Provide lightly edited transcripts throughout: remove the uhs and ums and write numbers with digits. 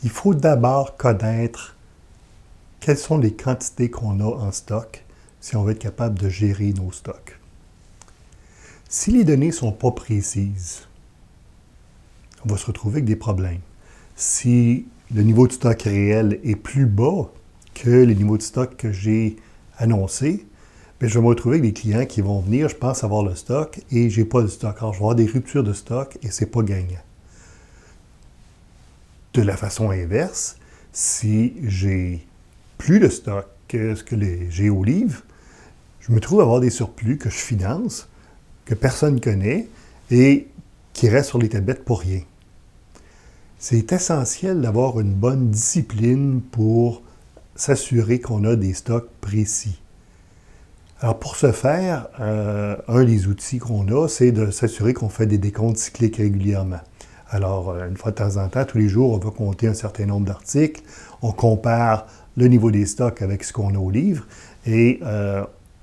il faut d'abord connaître quelles sont les quantités qu'on a en stock si on veut être capable de gérer nos stocks. Si les données ne sont pas précises, on va se retrouver avec des problèmes. Si le niveau de stock réel est plus bas que les niveaux de stock que j'ai annoncés, bien, je vais me retrouver avec des clients qui vont venir, je pense avoir le stock et je n'ai pas de stock. Alors, je vais avoir des ruptures de stock et ce n'est pas gagnant. De la façon inverse, si j'ai plus de stock que ce que j'ai au livre, je me trouve à avoir des surplus que je finance, que personne ne connaît et qui restent sur les tablettes pour rien. C'est essentiel d'avoir une bonne discipline pour s'assurer qu'on a des stocks précis. Alors, pour ce faire, un des outils qu'on a, c'est de s'assurer qu'on fait des décomptes cycliques régulièrement. Alors, une fois de temps en temps, tous les jours, on va compter un certain nombre d'articles, on compare le niveau des stocks avec ce qu'on a au livre et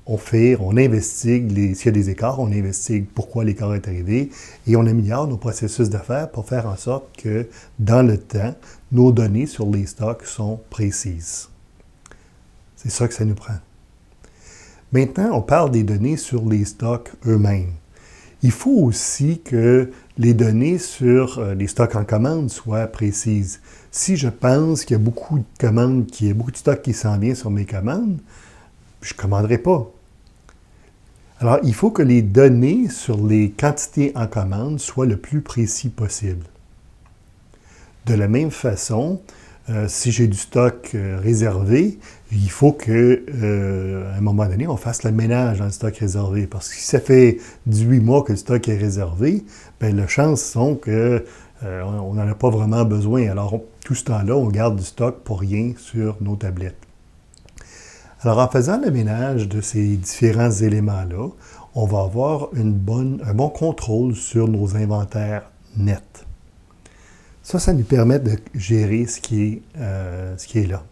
on investigue s'il y a des écarts, on investigue pourquoi l'écart est arrivé et on améliore nos processus d'affaires pour faire en sorte que, dans le temps, nos données sur les stocks sont précises. C'est ça que ça nous prend. Maintenant, on parle des données sur les stocks eux-mêmes. Il faut aussi que les données sur les stocks en commande soient précises. Si je pense qu'il y a beaucoup de commandes, qu'il y a beaucoup de stocks qui s'en vient sur mes commandes, je ne commanderai pas. Alors, il faut que les données sur les quantités en commande soient le plus précis possible. De la même façon, si j'ai du stock réservé, il faut qu'à un moment donné, on fasse le ménage dans le stock réservé. Parce que si ça fait 18 mois que le stock est réservé, bien, les chances sont qu'on n'en a pas vraiment besoin. Alors, tout ce temps-là, on garde du stock pour rien sur nos tablettes. Alors, en faisant le ménage de ces différents éléments-là, on va avoir un bon contrôle sur nos inventaires nets. Ça nous permet de gérer ce qui est là.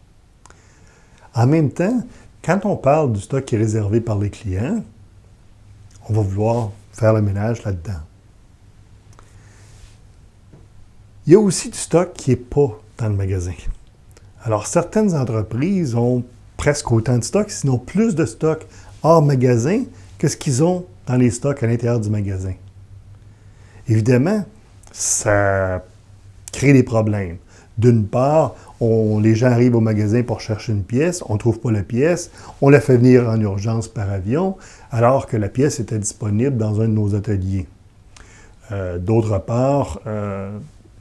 En même temps, quand on parle du stock qui est réservé par les clients, on va vouloir faire le ménage là-dedans. Il y a aussi du stock qui n'est pas dans le magasin. Alors, certaines entreprises ont presque autant de stock, sinon plus de stock hors magasin que ce qu'ils ont dans les stocks à l'intérieur du magasin. Évidemment, ça crée des problèmes. D'une part, les gens arrivent au magasin pour chercher une pièce, on ne trouve pas la pièce, on la fait venir en urgence par avion, alors que la pièce était disponible dans un de nos ateliers. D'autre part,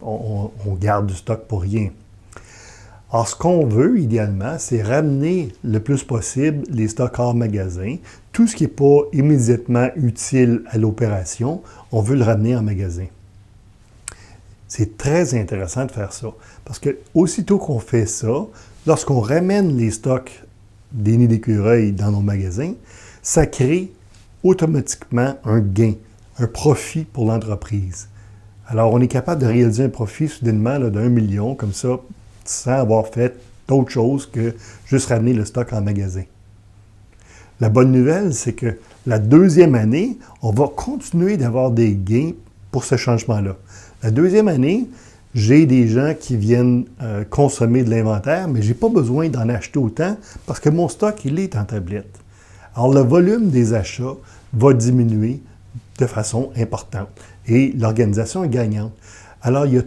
on garde du stock pour rien. Alors, ce qu'on veut, idéalement, c'est ramener le plus possible les stocks hors magasin. Tout ce qui n'est pas immédiatement utile à l'opération, on veut le ramener en magasin. C'est très intéressant de faire ça, parce que aussitôt qu'on fait ça, lorsqu'on ramène les stocks des nids d'écureuils dans nos magasins, ça crée automatiquement un gain, un profit pour l'entreprise. Alors, on est capable de réaliser un profit soudainement d'1 million, comme ça, sans avoir fait d'autre chose que juste ramener le stock en magasin. La bonne nouvelle, c'est que la deuxième année, on va continuer d'avoir des gains pour ce changement-là. La deuxième année, j'ai des gens qui viennent consommer de l'inventaire, mais je n'ai pas besoin d'en acheter autant parce que mon stock, il est en tablette. Alors, le volume des achats va diminuer de façon importante et l'organisation est gagnante. Alors, il y a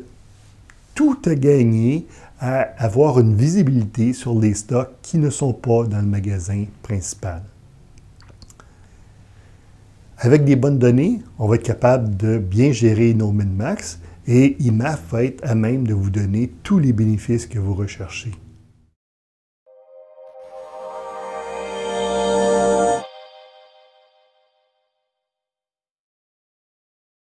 tout à gagner à avoir une visibilité sur les stocks qui ne sont pas dans le magasin principal. Avec des bonnes données, on va être capable de bien gérer nos min-max et IMAF va être à même de vous donner tous les bénéfices que vous recherchez.